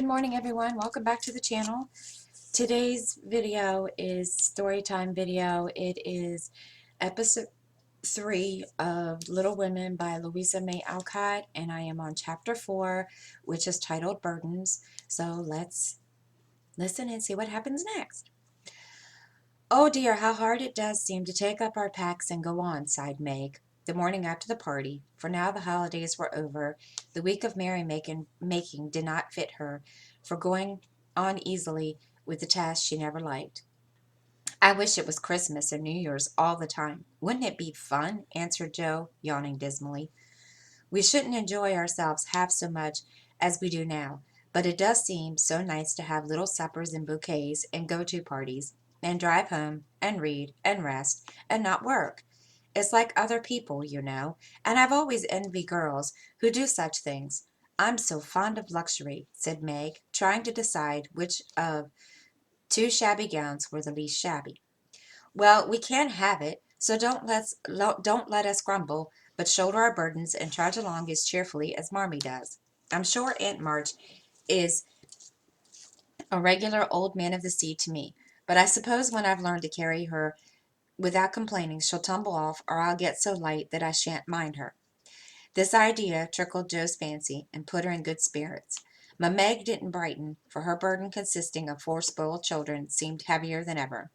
morning, everyone. Welcome back to the channel. Today's video is story time video. It is episode 3 of Little Women by Louisa May Alcott, and I am on chapter 4, which is titled Burdens. So let's listen and see what happens next. Oh dear, how hard it does seem to take up our packs and go on, sighed Meg, the morning after the party, for now the holidays were over. The week of merry-making did not fit her for going on easily with the task she never liked. I wish it was Christmas and New Year's all the time. Wouldn't it be fun? Answered Joe, yawning dismally. We shouldn't enjoy ourselves half so much as we do now, but it does seem so nice to have little suppers and bouquets and go-to parties, and drive home, and read, and rest, and not work. It's like other people, you know, and I've always envied girls who do such things. I'm so fond of luxury, said Meg, trying to decide which of two shabby gowns were the least shabby. Well, we can't have it, so don't let us grumble, but shoulder our burdens and trudge along as cheerfully as Marmee does. I'm sure Aunt March is a regular old man of the sea to me, but I suppose when I've learned to carry her without complaining, she'll tumble off, or I'll get so light that I shan't mind her. This idea trickled Joe's fancy and put her in good spirits. But Meg didn't brighten, for her burden consisting of 4 spoiled children seemed heavier than ever.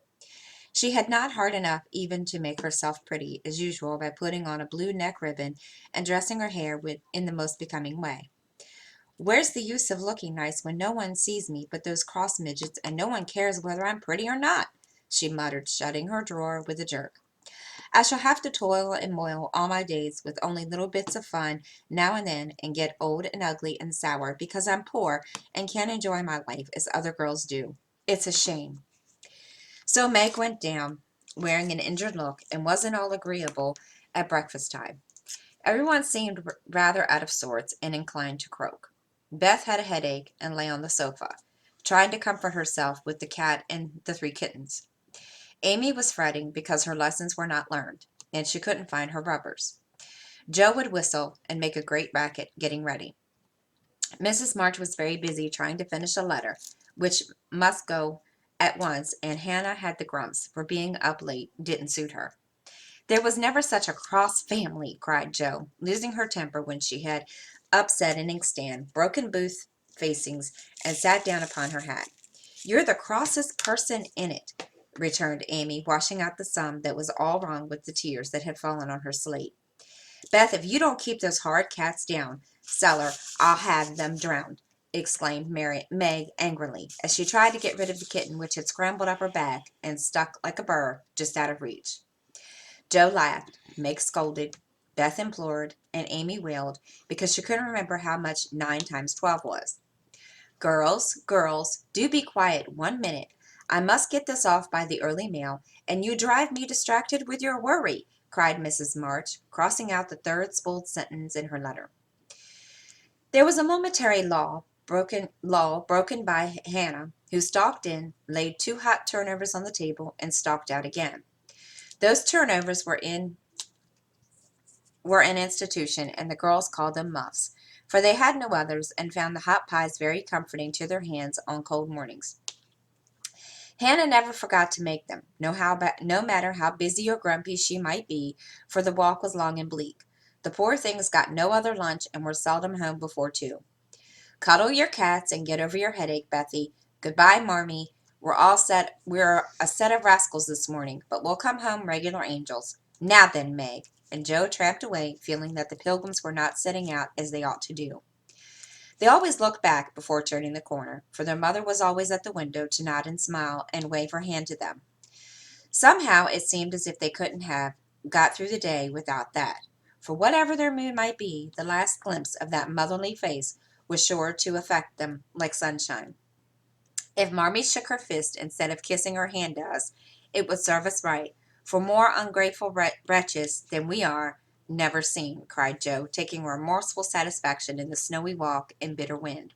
She had not heart enough even to make herself pretty, as usual, by putting on a blue neck ribbon and dressing her hair in the most becoming way. Where's the use of looking nice when no one sees me but those cross midgets, and no one cares whether I'm pretty or not? She muttered, shutting her drawer with a jerk. I shall have to toil and moil all my days with only little bits of fun now and then, and get old and ugly and sour because I'm poor and can't enjoy my life as other girls do. It's a shame. So Meg went down, wearing an injured look, and wasn't all agreeable at breakfast time. Everyone seemed rather out of sorts and inclined to croak. Beth had a headache and lay on the sofa, trying to comfort herself with the cat and the 3 kittens. Amy was fretting because her lessons were not learned, and she couldn't find her rubbers. Joe would whistle and make a great racket getting ready. Mrs. March was very busy trying to finish a letter, which must go at once, and Hannah had the grumps, for being up late didn't suit her. There was never such a cross family, cried Joe, losing her temper when she had upset an inkstand, broken booth facings, and sat down upon her hat. You're the crossest person in it, returned Amy, washing out the sum that was all wrong with the tears that had fallen on her slate. Beth, if you don't keep those horrid cats down, Cellar, I'll have them drowned, exclaimed Meg angrily, as she tried to get rid of the kitten which had scrambled up her back and stuck like a burr just out of reach. Joe laughed, Meg scolded, Beth implored, and Amy wailed because she couldn't remember how much 9 times 12 was. Girls, do be quiet 1 minute. I must get this off by the early mail, and you drive me distracted with your worry, cried Mrs. March, crossing out the 3rd spooled sentence in her letter. There was a momentary lull broken by Hannah, who stalked in, laid 2 hot turnovers on the table, and stalked out again. Those turnovers were an institution, and the girls called them muffs, for they had no others, and found the hot pies very comforting to their hands on cold mornings. Hannah never forgot to make them, no matter how busy or grumpy she might be, for the walk was long and bleak. The poor things got no other lunch and were seldom home before 2. Cuddle your cats and get over your headache, Bethy. Goodbye, Marmee. We're a set of rascals this morning, but we'll come home regular angels. Now then, Meg. And Joe tramped away, feeling that the Pilgrims were not setting out as they ought to do. They always looked back before turning the corner, for their mother was always at the window to nod and smile and wave her hand to them. Somehow it seemed as if they couldn't have got through the day without that, for whatever their mood might be, the last glimpse of that motherly face was sure to affect them like sunshine. If Marmee shook her fist instead of kissing her hand to us, it would serve us right, for more ungrateful wretches than we are never seen, cried Joe, taking remorseful satisfaction in the snowy walk and bitter wind.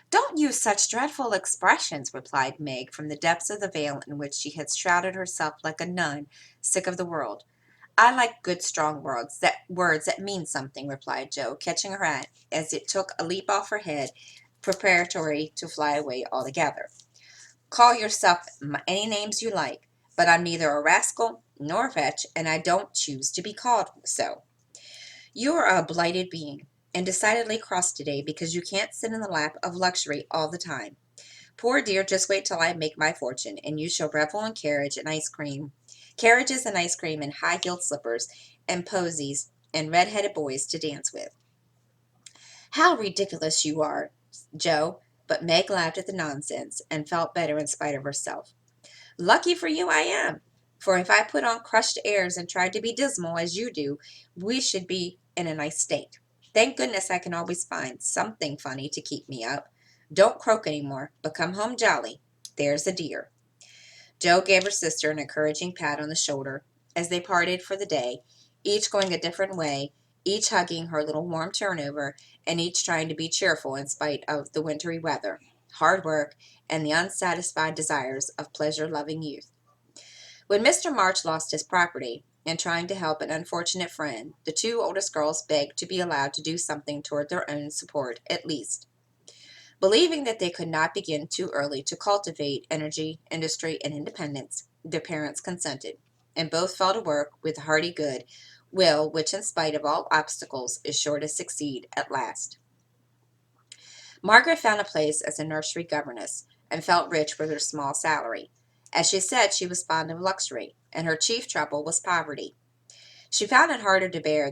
Don't use such dreadful expressions, replied Meg, from the depths of the veil in which she had shrouded herself like a nun sick of the world. I like good strong words that mean something, replied Joe, catching her hat as it took a leap off her head preparatory to fly away altogether. Call yourself any names you like, but I'm neither a rascal nor a wretch, and I don't choose to be called so. You are a blighted being, and decidedly cross today because you can't sit in the lap of luxury all the time. Poor dear, just wait till I make my fortune, and you shall revel in carriages and ice cream, and high-heeled slippers, and posies, and red-headed boys to dance with. How ridiculous you are, Joe! But Meg laughed at the nonsense, and felt better in spite of herself. Lucky for you I am, for if I put on crushed airs and tried to be dismal as you do, we should be in a nice state. Thank goodness I can always find something funny to keep me up. Don't croak any more, but come home jolly. There's a dear. Joe gave her sister an encouraging pat on the shoulder as they parted for the day, each going a different way, each hugging her little warm turnover, and each trying to be cheerful in spite of the wintry weather, hard work, and the unsatisfied desires of pleasure-loving youth. When Mr. March lost his property, in trying to help an unfortunate friend, the two oldest girls begged to be allowed to do something toward their own support at least. Believing that they could not begin too early to cultivate energy, industry, and independence, their parents consented, and both fell to work with a hearty good will which, in spite of all obstacles, is sure to succeed at last. Margaret found a place as a nursery governess, and felt rich with her small salary. As she said, she was fond of luxury, and her chief trouble was poverty. She found it harder to bear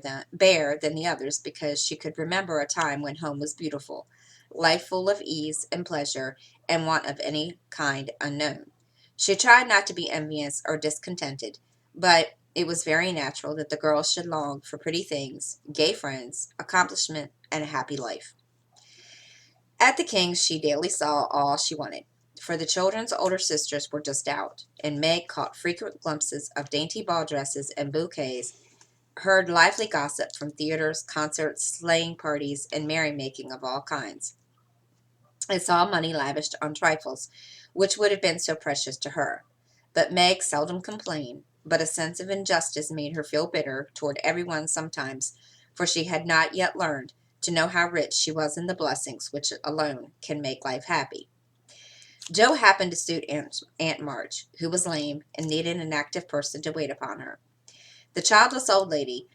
than the others because she could remember a time when home was beautiful, life full of ease and pleasure, and want of any kind unknown. She tried not to be envious or discontented, but it was very natural that the girls should long for pretty things, gay friends, accomplishment, and a happy life. At the King's she daily saw all she wanted, for the children's older sisters were just out, and Meg caught frequent glimpses of dainty ball dresses and bouquets, heard lively gossip from theaters, concerts, sleighing parties, and merrymaking of all kinds, and saw money lavished on trifles which would have been so precious to her. But Meg seldom complained, but a sense of injustice made her feel bitter toward everyone sometimes, for she had not yet learned to know how rich she was in the blessings which alone can make life happy. Joe happened to suit Aunt March, who was lame and needed an active person to wait upon her. The childless old lady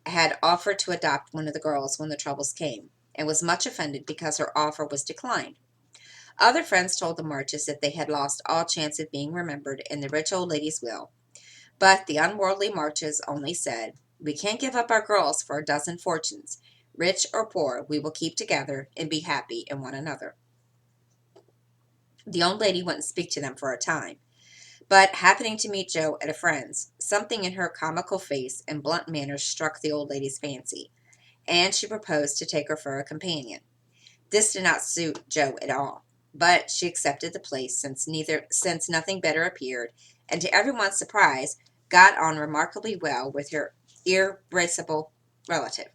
had offered to adopt one of the girls when the troubles came, and was much offended because her offer was declined. Other friends told the Marches that they had lost all chance of being remembered in the rich old lady's will, but the unworldly Marches only said, "We can't give up our girls for a dozen fortunes. Rich or poor, we will keep together and be happy in one another." The old lady wouldn't speak to them for a time, but happening to meet Joe at a friend's, something in her comical face and blunt manners struck the old lady's fancy, and she proposed to take her for a companion. This did not suit Joe at all, but she accepted the place since nothing better appeared, and to everyone's surprise got on remarkably well with her irrepressible relative.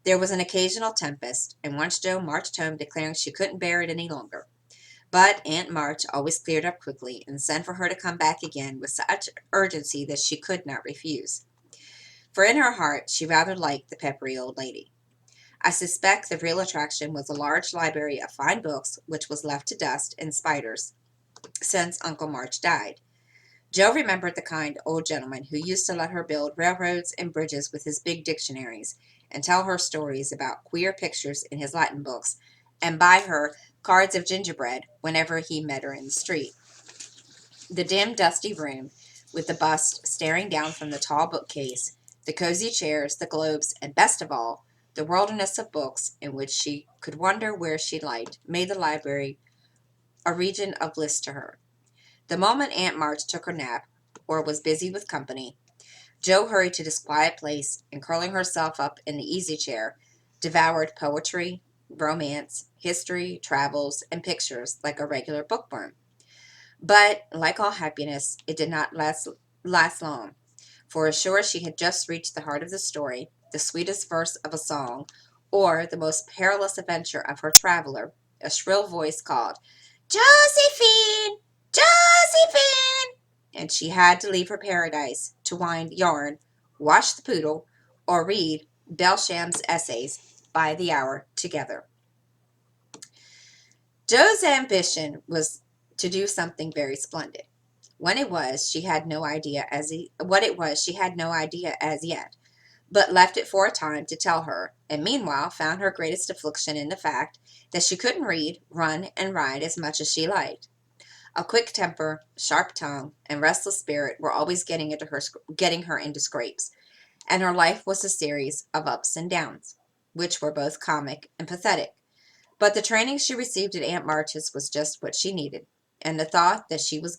There was an occasional tempest, and once Joe marched home declaring she couldn't bear it any longer. But Aunt March always cleared up quickly, and sent for her to come back again with such urgency that she could not refuse, for in her heart she rather liked the peppery old lady. I suspect the real attraction was a large library of fine books which was left to dust and spiders since Uncle March died. Joe remembered the kind old gentleman who used to let her build railroads and bridges with his big dictionaries, and tell her stories about queer pictures in his Latin books, and buy her cards of gingerbread whenever he met her in the street. The dim, dusty room, with the bust staring down from the tall bookcase, the cozy chairs, the globes, and best of all, the wilderness of books in which she could wander where she liked, made the library a region of bliss to her. The moment Aunt March took her nap, or was busy with company, Joe hurried to this quiet place, and curling herself up in the easy chair, devoured poetry, romance, history, travels, and pictures like a regular bookworm. But, like all happiness, it did not last long, for as sure as she had just reached the heart of the story, the sweetest verse of a song, or the most perilous adventure of her traveler, a shrill voice called, "Josephine! Josephine!" and she had to leave her paradise to wind yarn, wash the poodle, or read Belsham's essays by the hour together. Joe's ambition was to do something very splendid. When it was, she had no idea what it was, she had no idea as yet, but left it for a time to tell her, and meanwhile found her greatest affliction in the fact that she couldn't read, run, and ride as much as she liked. A quick temper, sharp tongue, and restless spirit were always getting her into scrapes, and her life was a series of ups and downs, which were both comic and pathetic. But the training she received at Aunt March's was just what she needed, and the thought that she was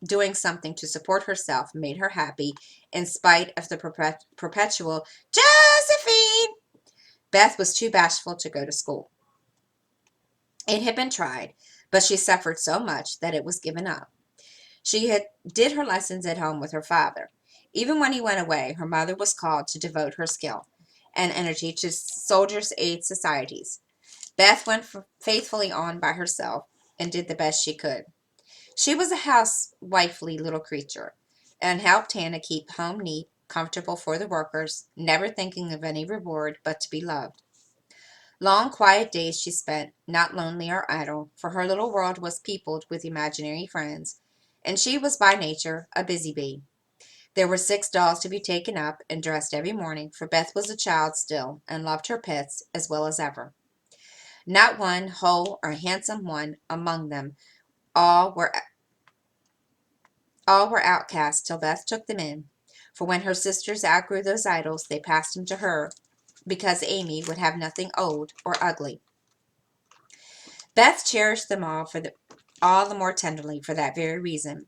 doing something to support herself made her happy in spite of the perpetual Josephine. Beth was too bashful to go to school. It had been tried, but she suffered so much that it was given up. She had did her lessons at home with her father. Even when he went away, her mother was called to devote her skill and energy to soldiers' aid societies. Beth went faithfully on by herself and did the best she could. She was a housewifely little creature and helped Hannah keep home neat, comfortable for the workers, never thinking of any reward but to be loved. Long, quiet days she spent, not lonely or idle, for her little world was peopled with imaginary friends, and she was by nature a busy bee. There were 6 dolls to be taken up and dressed every morning, for Beth was a child still and loved her pets as well as ever. Not one whole or handsome one among them. All were all were outcasts till Beth took them in. For when her sisters outgrew those idols, they passed them to her, because Amy would have nothing old or ugly. Beth cherished them all the more tenderly for that very reason,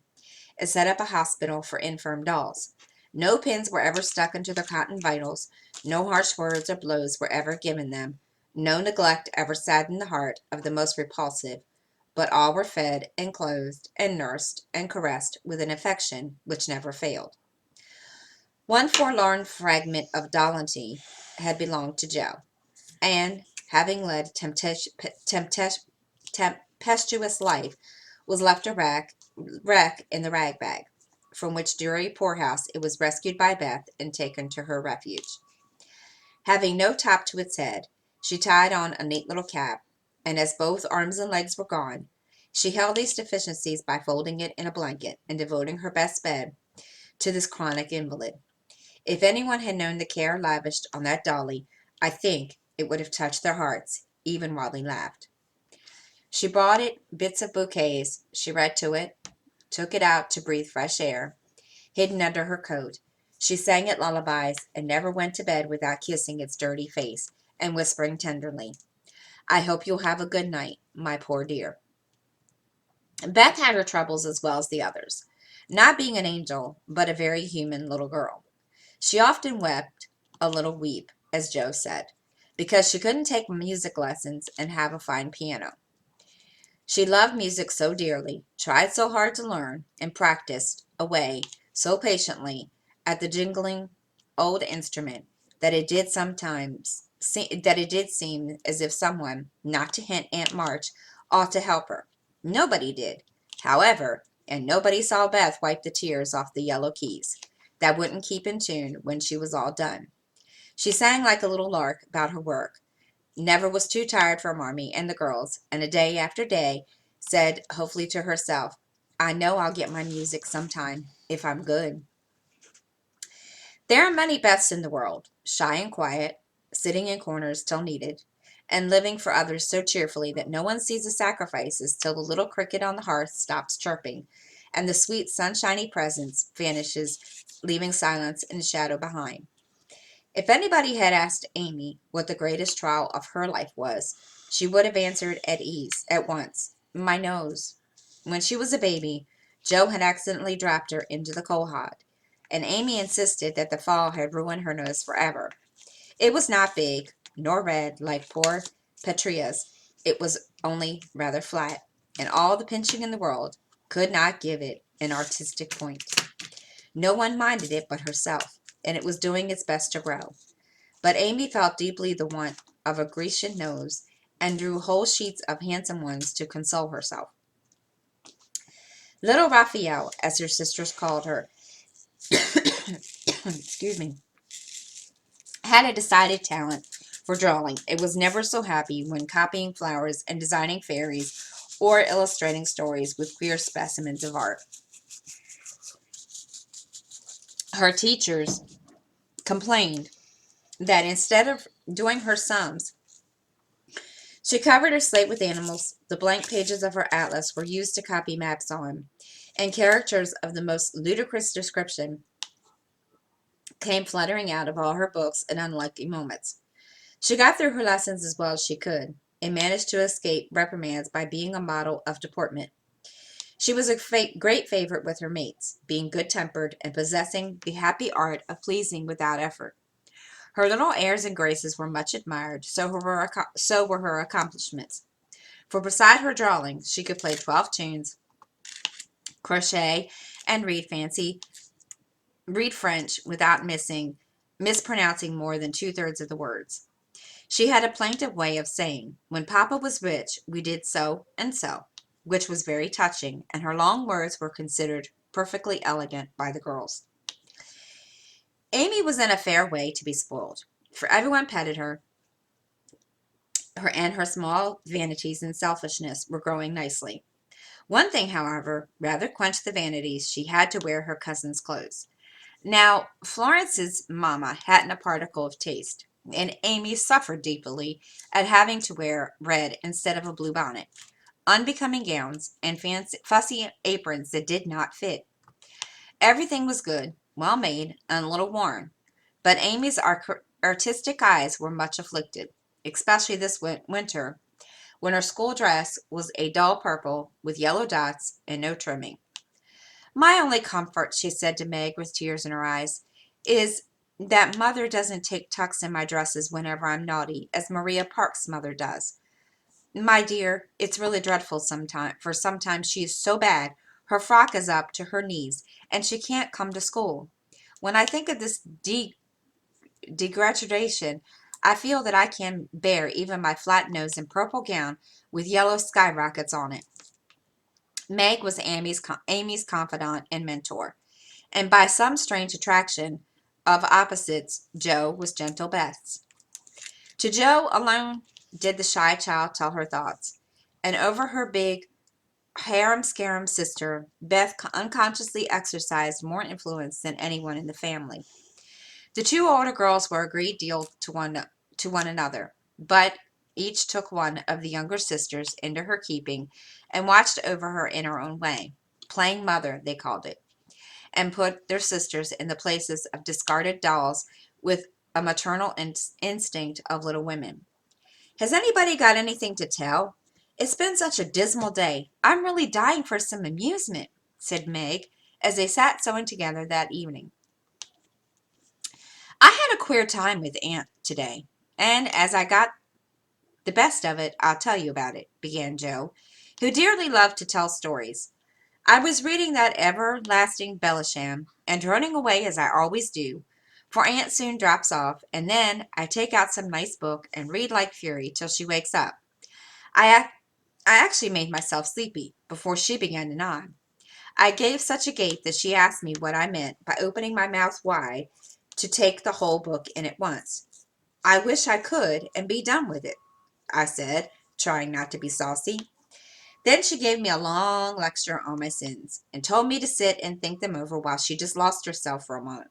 and set up a hospital for infirm dolls. No pins were ever stuck into their cotton vitals, no harsh words or blows were ever given them, no neglect ever saddened the heart of the most repulsive, but all were fed and clothed and nursed and caressed with an affection which never failed. One forlorn fragment of dollity had belonged to Joe, and, having led tempestuous life, was left a wreck in the rag bag, from which dreary poorhouse it was rescued by Beth and taken to her refuge. Having no top to its head, she tied on a neat little cap, and as both arms and legs were gone, she held these deficiencies by folding it in a blanket and devoting her best bed to this chronic invalid. If anyone had known the care lavished on that dolly, I think it would have touched their hearts, even while they laughed. She brought it bits of bouquets. She read to it, took it out to breathe fresh air, hidden under her coat. She sang it lullabies and never went to bed without kissing its dirty face and whispering tenderly, I hope you'll have a good night, my poor dear. Beth had her troubles as well as the others, not being an angel, but a very human little girl. She often wept, a little weep, as Joe said, because she couldn't take music lessons and have a fine piano. She loved music so dearly, tried so hard to learn, and practiced away so patiently at the jingling old instrument that it did seem as if someone, not to hint Aunt March, ought to help her. Nobody did, however, and nobody saw Beth wipe the tears off the yellow keys that wouldn't keep in tune when she was all done. She sang like a little lark about her work, never was too tired for Marmee and the girls, and a day after day said hopefully to herself, I know I'll get my music sometime, if I'm good. There are many Beths in the world, shy and quiet, sitting in corners till needed, and living for others so cheerfully that no one sees the sacrifices till the little cricket on the hearth stops chirping, and the sweet sunshiny presence vanishes, leaving silence and shadow behind. If anybody had asked Amy what the greatest trial of her life was, she would have answered at once, my nose. When she was a baby, Joe had accidentally dropped her into the coal hod, and Amy insisted that the fall had ruined her nose forever. It was not big, nor red like poor Petria's. It was only rather flat, and all the pinching in the world could not give it an artistic point. No one minded it but herself, and it was doing its best to grow. But Amy felt deeply the want of a Grecian nose, and drew whole sheets of handsome ones to console herself. Little Raphael, as her sisters called her, excuse me, had a decided talent for drawing. It was never so happy when copying flowers and designing fairies or illustrating stories with queer specimens of art. Her teachers complained that instead of doing her sums, she covered her slate with animals. The blank pages of her atlas were used to copy maps on, and characters of the most ludicrous description came fluttering out of all her books at unlucky moments. She got through her lessons as well as she could, and managed to escape reprimands by being a model of deportment. She was a great favorite with her mates, being good-tempered and possessing the happy art of pleasing without effort. Her little airs and graces were much admired, so were her accomplishments. For beside her drawing, she could play 12 tunes, crochet, and read French without mispronouncing more than two-thirds of the words. She had a plaintive way of saying, "When Papa was rich, we did so and so," which was very touching, and her long words were considered perfectly elegant by the girls. Amy was in a fair way to be spoiled, for everyone petted and her small vanities and selfishness were growing nicely. One thing, however, rather quenched the vanities: she had to wear her cousin's clothes. Now, Florence's mamma hadn't a particle of taste, and Amy suffered deeply at having to wear red instead of a blue bonnet, unbecoming gowns, and fussy aprons that did not fit. Everything was good, well made, and a little worn, but Amy's artistic eyes were much afflicted, especially this winter, when her school dress was a dull purple with yellow dots and no trimming. "My only comfort," she said to Meg with tears in her eyes, "is that Mother doesn't take tucks in my dresses whenever I'm naughty, as Maria Park's mother does. My dear, it's really dreadful sometimes, for sometimes she is so bad her frock is up to her knees, and she can't come to school. When I think of this degradation, I feel that I can bear even my flat nose and purple gown with yellow skyrockets on it." Meg was Amy's confidant and mentor, and by some strange attraction of opposites, Jo was gentle Beth's. To Jo alone did the shy child tell her thoughts, and over her big harum-scarum sister, Beth unconsciously exercised more influence than anyone in the family. The two older girls were a great deal to one another, but each took one of the younger sisters into her keeping and watched over her in her own way. "Playing mother," they called it, and put their sisters in the places of discarded dolls with a maternal instinct of little women. "Has anybody got anything to tell? It's been such a dismal day. I'm really dying for some amusement," said Meg, as they sat sewing together that evening. "I had a queer time with Aunt today, and as I got the best of it, I'll tell you about it," began Jo, who dearly loved to tell stories. "I was reading that everlasting Belisham, and running away as I always do, for Aunt soon drops off, and then I take out some nice book and read like fury till she wakes up. I, ac- I actually made myself sleepy before she began to nod. I gave such a gape that she asked me what I meant by opening my mouth wide to take the whole book in at once. 'I wish I could and be done with it,' I said, trying not to be saucy. Then she gave me a long lecture on my sins, and told me to sit and think them over while she just lost herself for a moment.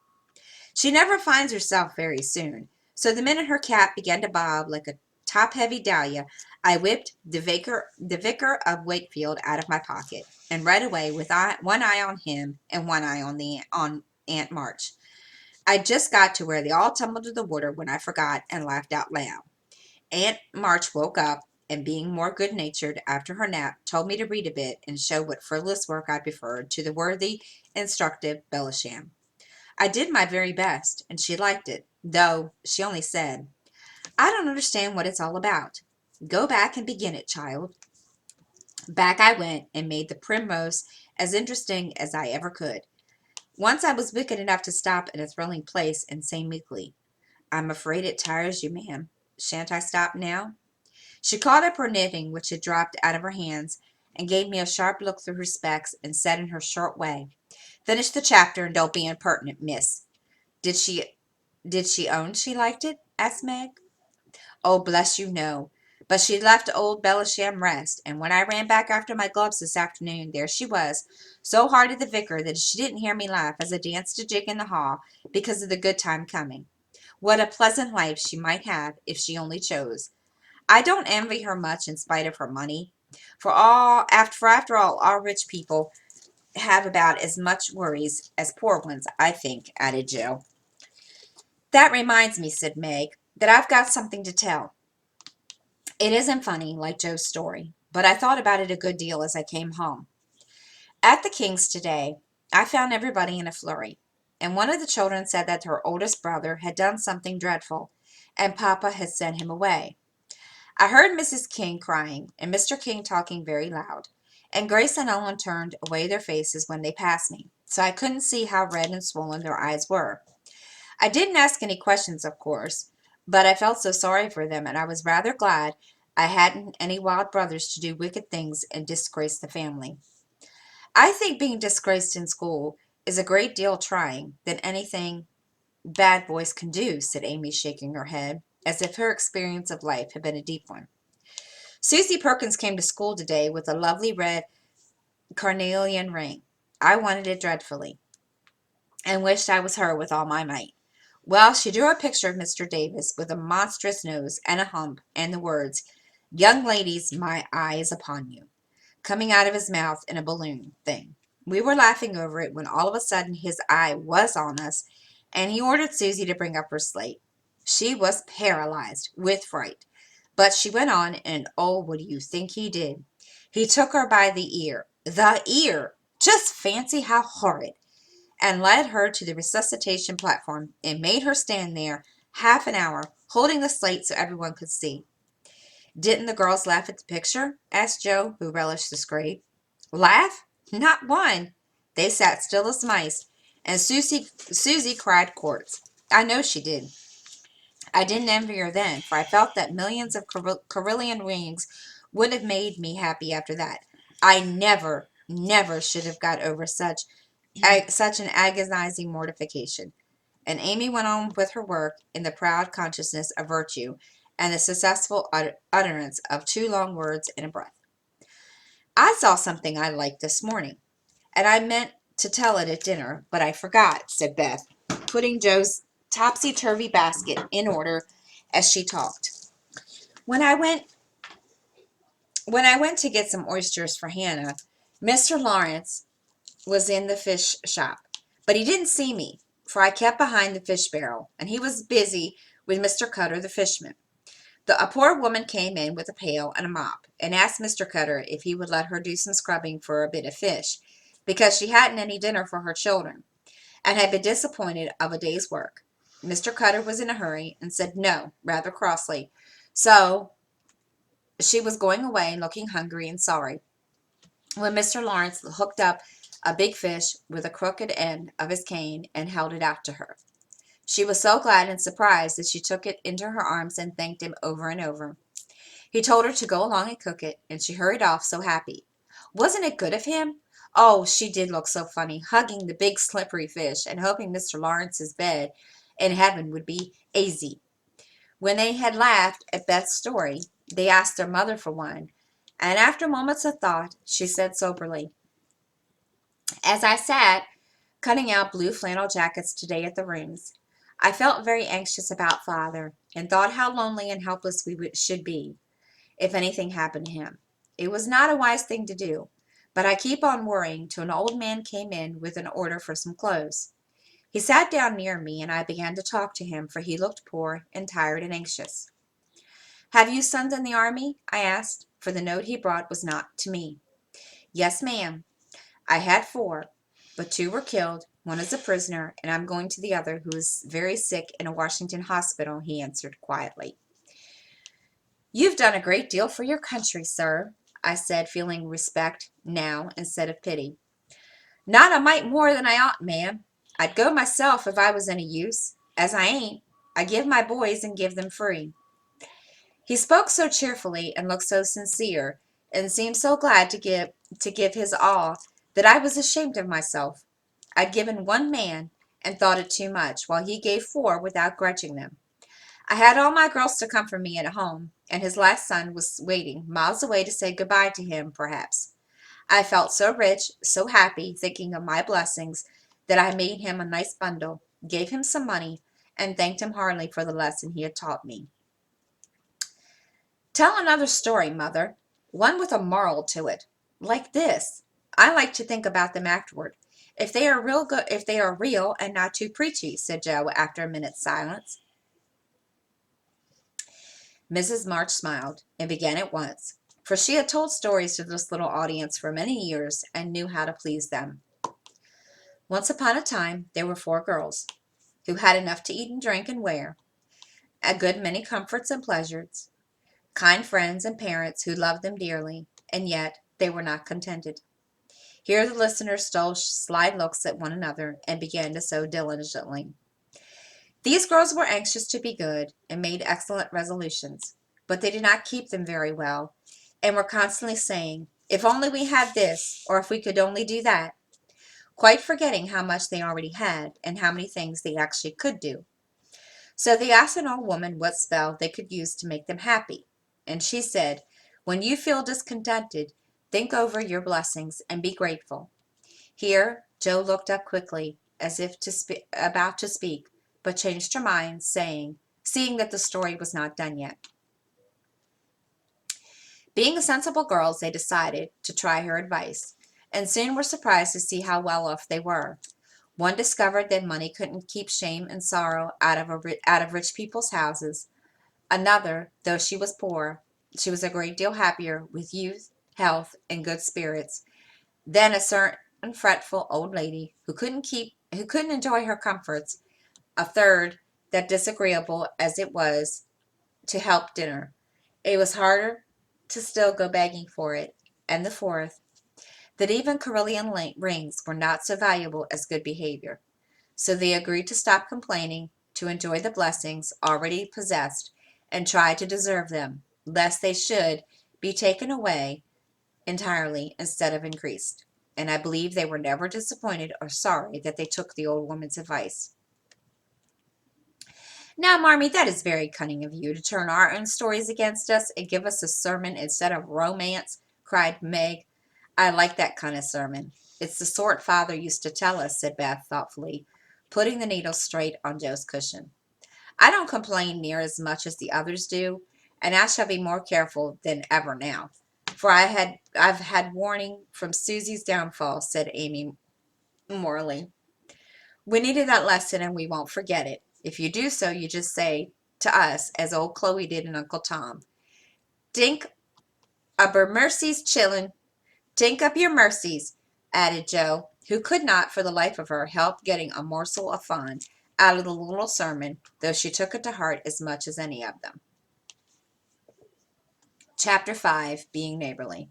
She never finds herself very soon, so the minute her cap began to bob like a top-heavy dahlia, I whipped the Vicar of Wakefield out of my pocket, and read away with one eye on him and one eye on Aunt March. I just got to where they all tumbled to the water when I forgot and laughed out loud. Aunt March woke up, and being more good-natured after her nap, told me to read a bit and show what frivolous work I preferred to the worthy, instructive Belisham. I did my very best, and she liked it, though she only said, 'I don't understand what it's all about. Go back and begin it, child.' Back I went, and made the primrose as interesting as I ever could. Once I was wicked enough to stop in a thrilling place and say meekly, 'I'm afraid it tires you, ma'am. Shan't I stop now?' She caught up her knitting, which had dropped out of her hands, and gave me a sharp look through her specs, and said in her short way, 'Finish the chapter, and don't be impertinent, miss.'" "Did she own she liked it?" asked Meg. "Oh, bless you, no. But she left old Belisham rest, and when I ran back after my gloves this afternoon, there she was, so hard at the vicar that she didn't hear me laugh as I danced a jig in the hall because of the good time coming. What a pleasant life she might have if she only chose. I don't envy her much in spite of her money. After all, all rich people have about as much worries as poor ones, I think, added Joe. That reminds me, said Meg, that I've got something to tell. It isn't funny, like Joe's story, but I thought about it a good deal as I came home. At the King's today, I found everybody in a flurry, and one of the children said that her oldest brother had done something dreadful, and Papa had sent him away. I heard Mrs. King crying, and Mr. King talking very loud, and Grace and Ellen turned away their faces when they passed me, so I couldn't see how red and swollen their eyes were. I didn't ask any questions, of course, but I felt so sorry for them, and I was rather glad I hadn't any wild brothers to do wicked things and disgrace the family. I think being disgraced in school is a great deal trying than anything bad boys can do, said Amy, shaking her head, as if her experience of life had been a deep one. Susie Perkins came to school today with a lovely red carnelian ring. I wanted it dreadfully, and wished I was her with all my might. Well, she drew a picture of Mr. Davis with a monstrous nose and a hump and the words, "Young ladies, my eye is upon you," coming out of his mouth in a balloon thing. We were laughing over it when all of a sudden his eye was on us, and he ordered Susie to bring up her slate. She was paralyzed with fright, but she went on, and oh, what do you think he did? He took her by the ear. The ear! Just fancy how horrid! And led her to the resuscitation platform and made her stand there half an hour, holding the slate so everyone could see. Didn't the girls laugh at the picture? Asked Joe, who relished the scrape. Laugh? Not one. They sat still as mice, and Susie cried quarts. I know she did. I didn't envy her then, for I felt that millions of Carillion rings would have made me happy after that. I never, never should have got over such an agonizing mortification. And Amy went on with her work in the proud consciousness of virtue and the successful utterance of two long words in a breath. I saw something I liked this morning, and I meant to tell it at dinner, but I forgot, said Beth, putting Joe's topsy-turvy basket in order as she talked. When I went when I went to get some oysters for Hannah, Mr. Lawrence was in the fish shop, but he didn't see me, for I kept behind the fish barrel, and he was busy with Mr. Cutter the fishman. A poor woman came in with a pail and a mop, and asked Mr. Cutter if he would let her do some scrubbing for a bit of fish, because she hadn't any dinner for her children, and had been disappointed of a day's work. Mr. Cutter was in a hurry, and said no, rather crossly, so she was going away, looking hungry and sorry, when Mr. Lawrence hooked up a big fish with a crooked end of his cane and held it out to her. She was so glad and surprised that she took it into her arms and thanked him over and over. He told her to go along and cook it, and she hurried off so happy. Wasn't it good of him? Oh, she did look so funny, hugging the big slippery fish and hoping Mr. Lawrence's bed in heaven would be easy. When they had laughed at Beth's story, they asked their mother for one, and after moments of thought, she said soberly, "As I sat cutting out blue flannel jackets today at the rooms, I felt very anxious about Father, and thought how lonely and helpless we should be if anything happened to him. It was not a wise thing to do, but I keep on worrying till an old man came in with an order for some clothes. He sat down near me, and I began to talk to him, for he looked poor and tired and anxious. "Have you sons in the army?" I asked, for the note he brought was not to me. "Yes, ma'am. I had four, but two were killed. One is a prisoner, and I'm going to the other, who is very sick in a Washington hospital," he answered quietly. "You've done a great deal for your country, sir," I said, feeling respect now instead of pity. "Not a mite more than I ought, ma'am. I'd go myself if I was any use. As I ain't, I give my boys and give them free." He spoke so cheerfully and looked so sincere, and seemed so glad to give his all, that I was ashamed of myself. I'd given one man and thought it too much, while he gave four without grudging them. I had all my girls to come for me at home, and his last son was waiting miles away to say goodbye to him, perhaps. I felt so rich, so happy, thinking of my blessings, that I made him a nice bundle, gave him some money, and thanked him heartily for the lesson he had taught me. Tell another story, Mother, one with a moral to it, like this. I like to think about them afterward. If they are real and not too preachy, said Joe after a minute's silence. Mrs. March smiled and began at once, for she had told stories to this little audience for many years and knew how to please them. Once upon a time there were 4 girls who had enough to eat and drink and wear, a good many comforts and pleasures, kind friends and parents who loved them dearly, and yet they were not contented. Here the listeners stole sly looks at one another and began to sew diligently. These girls were anxious to be good and made excellent resolutions, but they did not keep them very well, and were constantly saying, "If only we had this, or if we could only do that," quite forgetting how much they already had and how many things they actually could do. So they asked an old woman what spell they could use to make them happy, and she said, "When you feel discontented, think over your blessings and be grateful." Here Joe looked up quickly, as if about to speak, but changed her mind, seeing that the story was not done yet. Being sensible girls, they decided to try her advice, and soon were surprised to see how well off they were. One discovered that money couldn't keep shame and sorrow out of rich people's houses. Another, though she was poor, she was a great deal happier with youth, health, and good spirits than a certain fretful old lady who couldn't enjoy her comforts. A third, that disagreeable as it was to help dinner, it was harder to still go begging for it. And the fourth, that even Carillion rings were not so valuable as good behavior. So they agreed to stop complaining, to enjoy the blessings already possessed, and try to deserve them, lest they should be taken away entirely instead of increased. And I believe they were never disappointed or sorry that they took the old woman's advice. Now, Marmee, that is very cunning of you to turn our own stories against us and give us a sermon instead of romance, cried Meg. I like that kind of sermon. It's the sort Father used to tell us, said Beth thoughtfully, putting the needle straight on Joe's cushion. I don't complain near as much as the others do, and I shall be more careful than ever now. For I've had warning from Susie's downfall, said Amy morally. We needed that lesson and we won't forget it. If you do so, you just say to us, as old Chloe did and Uncle Tom, "Dink aber mercies, chillun. Dink up your mercies," added Joe, who could not, for the life of her, help getting a morsel of fun out of the little sermon, though she took it to heart as much as any of them. Chapter 5, Being Neighborly.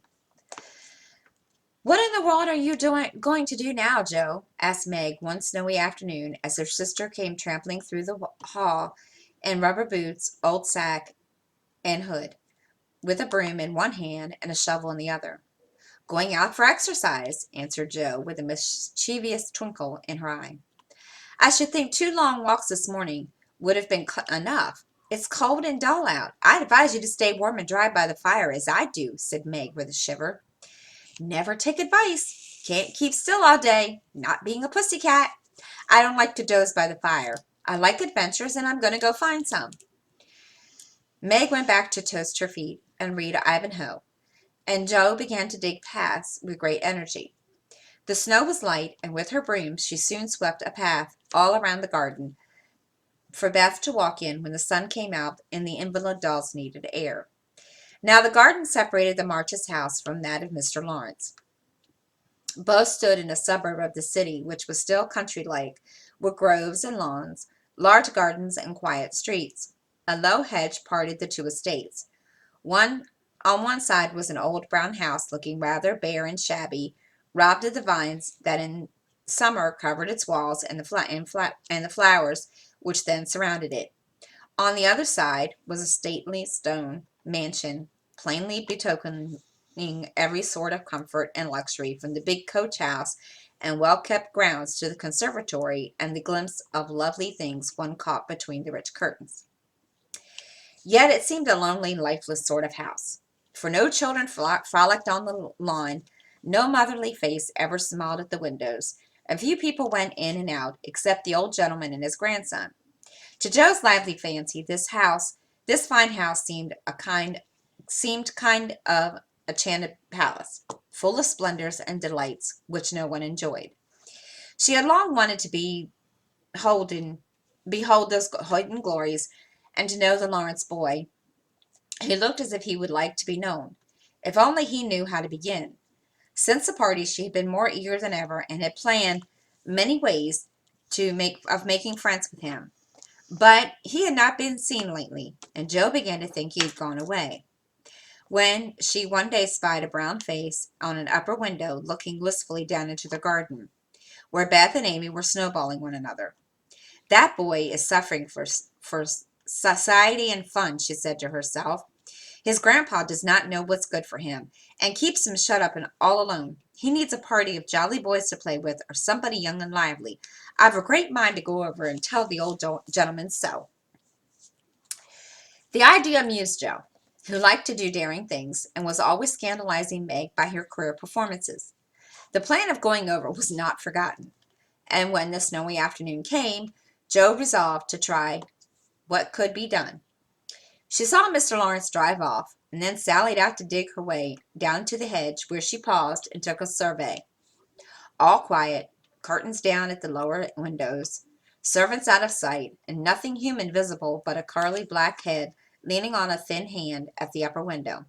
"What in the world are you going to do now, Joe?" asked Meg one snowy afternoon as her sister came trampling through the hall in rubber boots, old sack, and hood, with a broom in one hand and a shovel in the other. "Going out for exercise," answered Joe, with a mischievous twinkle in her eye. "I should think 2 long walks this morning would have been enough. It's cold and dull out. I'd advise you to stay warm and dry by the fire, as I do," said Meg with a shiver. "Never take advice. Can't keep still all day, not being a pussy cat. I don't like to doze by the fire. I like adventures, and I'm going to go find some." Meg went back to toast her feet and read Ivanhoe, and Joe began to dig paths with great energy. The snow was light, and with her broom she soon swept a path all around the garden for Beth to walk in when the sun came out and the invalid dolls needed air. Now the garden separated the Marches' house from that of Mr. Lawrence. Both stood in a suburb of the city, which was still country-like, with groves and lawns, large gardens, and quiet streets. A low hedge parted the 2 estates. On one side was an old brown house, looking rather bare and shabby, robbed of the vines that in summer covered its walls and the flowers which then surrounded it. On the other side was a stately stone mansion, plainly betokening every sort of comfort and luxury, from the big coach house and well-kept grounds to the conservatory and the glimpse of lovely things one caught between the rich curtains. Yet it seemed a lonely, lifeless sort of house. For no children frolicked on the lawn, no motherly face ever smiled at the windows. A few people went in and out, except the old gentleman and his grandson. To Joe's lively fancy, this fine house seemed kind of a enchanted palace, full of splendors and delights which no one enjoyed. She had long wanted to holden, behold those hidden glories, and to know the Lawrence boy. He looked as if he would like to be known, if only he knew how to begin. Since the party, she had been more eager than ever, and had planned many ways making friends with him. But he had not been seen lately, and Joe began to think he had gone away. When she one day spied a brown face on an upper window looking wistfully down into the garden, where Beth and Amy were snowballing one another. That boy is suffering for society and fun, she said to herself. His grandpa does not know what's good for him, and keeps him shut up and all alone. He needs a party of jolly boys to play with, or somebody young and lively. I've a great mind to go over and tell the old gentleman so. The idea amused Joe, who liked to do daring things, and was always scandalizing Meg by her queer performances. The plan of going over was not forgotten, and when the snowy afternoon came, Joe resolved to try what could be done. She saw Mr. Lawrence drive off, and then sallied out to dig her way down to the hedge, where she paused and took a survey. All quiet, curtains down at the lower windows, servants out of sight, and nothing human visible but a curly black head leaning on a thin hand at the upper window.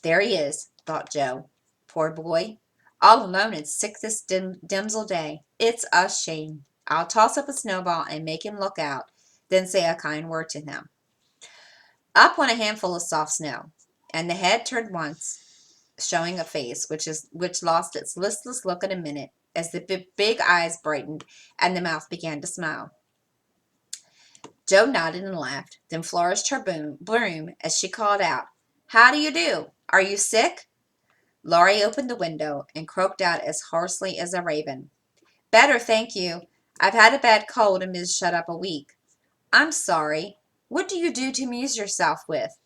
There he is, thought Joe. Poor boy, all alone and sick this dimsel day. It's a shame. I'll toss up a snowball and make him look out, then say a kind word to him. Up went a handful of soft snow, and the head turned once, showing a face which lost its listless look in a minute as the big eyes brightened and the mouth began to smile. Joe nodded and laughed, then flourished her broom as she called out, "How do you do? Are you sick?" Laurie opened the window and croaked out as hoarsely as a raven, "Better, thank you. I've had a bad cold and been shut up a week." "I'm sorry. What do you do to amuse yourself with?"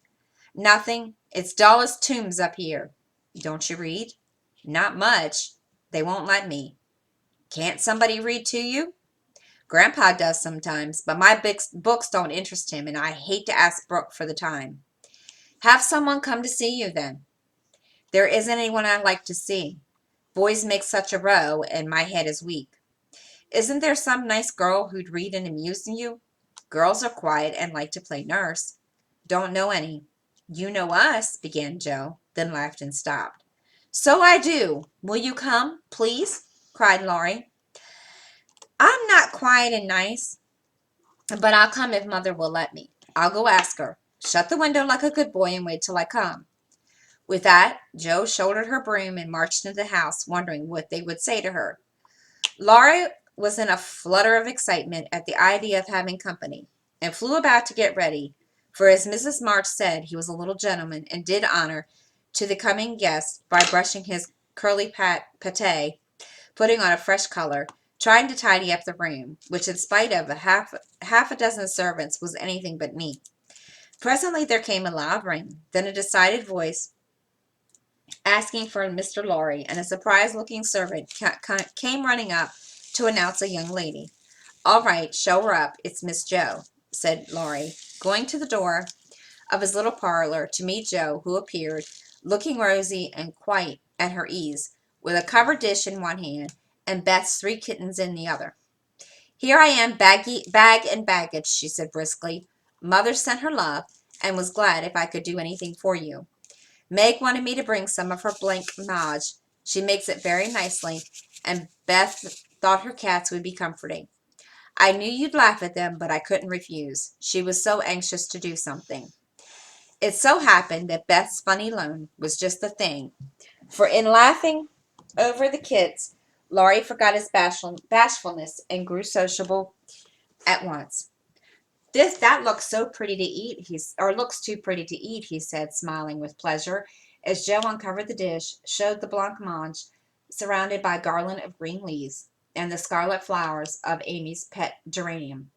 "Nothing. It's dull as tombs up here." "Don't you read?" "Not much. They won't let me." "Can't somebody read to you?" "Grandpa does sometimes, but my books don't interest him, and I hate to ask Brooke for the time." "Have someone come to see you, then." "There isn't anyone I'd like to see. Boys make such a row, and my head is weak." "Isn't there some nice girl who'd read and amuse you?" "Girls are quiet and like to play nurse." "Don't know any." "You know us," began Joe, then laughed and stopped. "So I do. Will you come, please?" cried Laurie. "I'm not quiet and nice, but I'll come if mother will let me. I'll go ask her. Shut the window like a good boy and wait till I come." With that, Joe shouldered her broom and marched into the house, wondering what they would say to her. Laurie was in a flutter of excitement at the idea of having company, and flew about to get ready, for as Mrs. March said, he was a little gentleman, and did honor to the coming guest by brushing his curly pate, putting on a fresh color, trying to tidy up the room, which in spite of half a dozen servants was anything but neat. Presently there came a loud ring, then a decided voice asking for Mr. Lorry, and a surprised-looking servant came running up to announce a young lady. "All right, show her up. It's Miss Joe," said Laurie, going to the door of his little parlor to meet Joe, who appeared, looking rosy and quite at her ease, with a covered dish in one hand and Beth's 3 kittens in the other. "Here I am, bag and baggage," she said briskly. "Mother sent her love, and was glad if I could do anything for you. Meg wanted me to bring some of her blanc mange. She makes it very nicely, and Beth thought her cats would be comforting. I knew you'd laugh at them, but I couldn't refuse. She was so anxious to do something." It so happened that Beth's funny loan was just the thing, for in laughing over the kits, Laurie forgot his bashfulness and grew sociable at once. That looks so pretty to eat, looks too pretty to eat," he said, smiling with pleasure, as Joe uncovered the dish, showed the blancmange, surrounded by a garland of green leaves, and the scarlet flowers of Amy's pet geranium.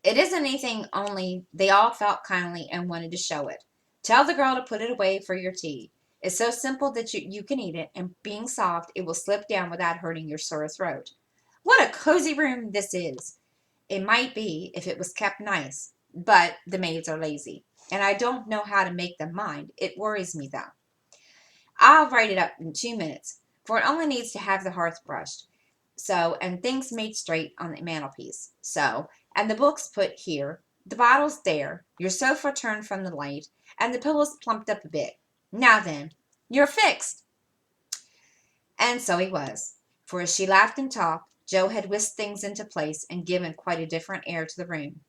It isn't anything, only they all felt kindly and wanted to show it. Tell the girl to put it away for your tea. It's so simple that you can eat it, and being soft, it will slip down without hurting your sore throat. What a cozy room this is! It might be if it was kept nice, but the maids are lazy, and I don't know how to make them mind. It worries me, though. I'll write it up in 2 minutes, for it only needs to have the hearth brushed, so, and things made straight on the mantelpiece, so, and the books put here, the bottles there, your sofa turned from the light, and the pillows plumped up a bit. Now then, you're fixed. And so he was, for as she laughed and talked, Joe had whisked things into place and given quite a different air to the room.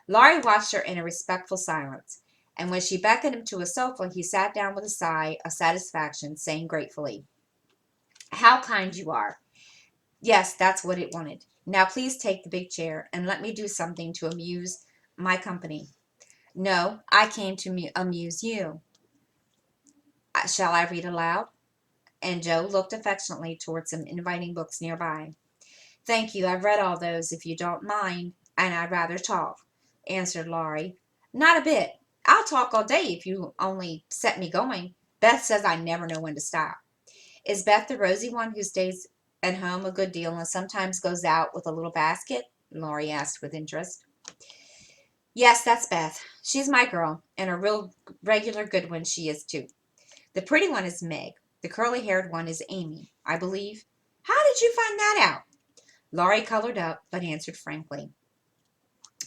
Laurie watched her in a respectful silence, and when she beckoned him to a sofa, he sat down with a sigh of satisfaction, saying gratefully, "How kind you are. Yes, that's what it wanted. Now please take the big chair, and let me do something to amuse my company." "No, I came to amuse you. Shall I read aloud?" And Joe looked affectionately toward some inviting books nearby. "Thank you, I've read all those, if you don't mind, and I'd rather talk," answered Laurie. "Not a bit. I'll talk all day if you only set me going. Beth says I never know when to stop." "Is Beth the rosy one who stays at home a good deal and sometimes goes out with a little basket?" Laurie asked with interest. "Yes, that's Beth. She's my girl, and a real regular good one she is, too. The pretty one is Meg. The curly-haired one is Amy, I believe. How did you find that out?" Laurie colored up, but answered frankly,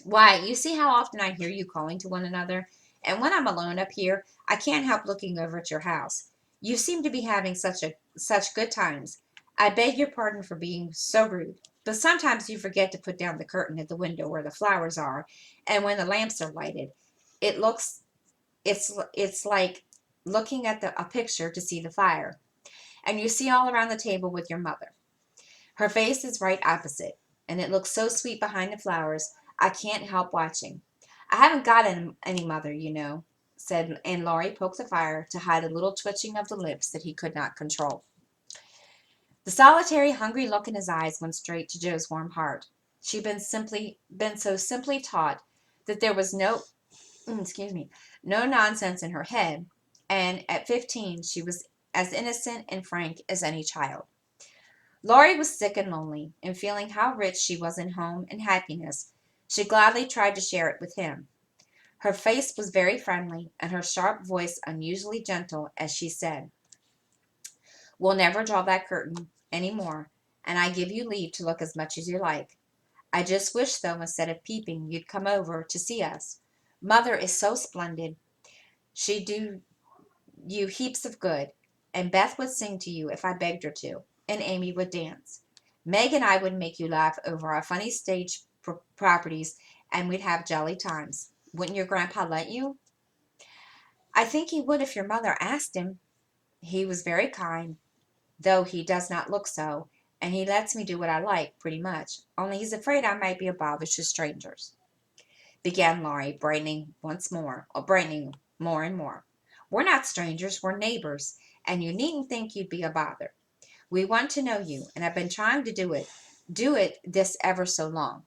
"Why, you see how often I hear you calling to one another, and when I'm alone up here, I can't help looking over at your house. You seem to be having such good times. I beg your pardon for being so rude, but sometimes you forget to put down the curtain at the window where the flowers are, and when the lamps are lighted, it looks it's like looking at a picture to see the fire. And you see all around the table with your mother. Her face is right opposite, and it looks so sweet behind the flowers, I can't help watching. I haven't got any mother, you know," said, and Laurie poked the fire to hide a little twitching of the lips that he could not control. The solitary, hungry look in his eyes went straight to Joe's warm heart. She'd been so simply taught that there was excuse me, no nonsense in her head, and at 15 she was as innocent and frank as any child. Laurie was sick and lonely, and feeling how rich she was in home and happiness, she gladly tried to share it with him. Her face was very friendly, and her sharp voice unusually gentle as she said, "We'll never draw that curtain any more, and I give you leave to look as much as you like. I just wish, though, instead of peeping, you'd come over to see us. Mother is so splendid. She'd do you heaps of good, and Beth would sing to you if I begged her to, and Amy would dance. Meg and I would make you laugh over our funny stage properties, and we'd have jolly times. Wouldn't your grandpa let you?" "I think he would if your mother asked him. He was very kind, though he does not look so, and he lets me do what I like, pretty much, only he's afraid I might be a bother to strangers," began Laurie, brightening more and more. "We're not strangers, we're neighbors, and you needn't think you'd be a bother. We want to know you, and I've been trying to do it this ever so long.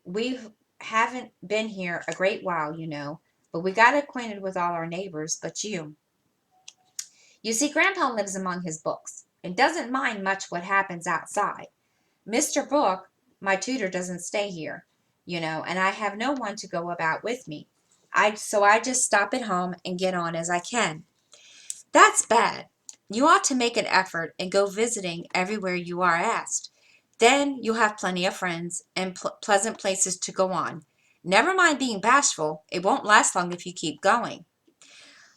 We haven't been here a great while, you know, but we got acquainted with all our neighbors but you. You see, Grandpa lives among his books, and doesn't mind much what happens outside. Mr. Book, my tutor, doesn't stay here, you know, and I have no one to go about with me. So I just stop at home and get on as I can." "That's bad. You ought to make an effort and go visiting everywhere you are asked. Then you'll have plenty of friends and pleasant places to go on. Never mind being bashful. It won't last long if you keep going."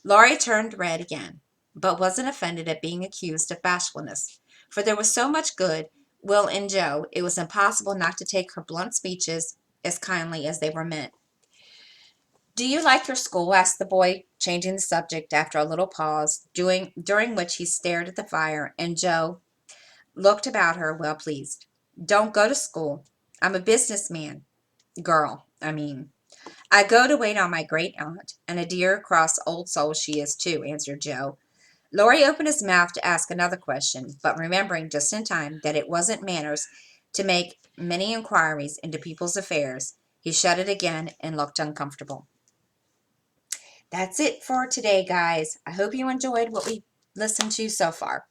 Laurie turned red again, but wasn't offended at being accused of bashfulness, for there was so much good will in Joe, it was impossible not to take her blunt speeches as kindly as they were meant. "Do you like your school?" asked the boy, changing the subject after a little pause, during which he stared at the fire, and Joe looked about her, well pleased. "Don't go to school. I'm a business man. Girl, I mean. I go to wait on my great aunt, and a dear, cross old soul she is, too," answered Joe. Laurie opened his mouth to ask another question, but remembering just in time that it wasn't manners to make many inquiries into people's affairs, He shut it again and looked uncomfortable. That's it for today, guys. I hope you enjoyed what we listened to so far.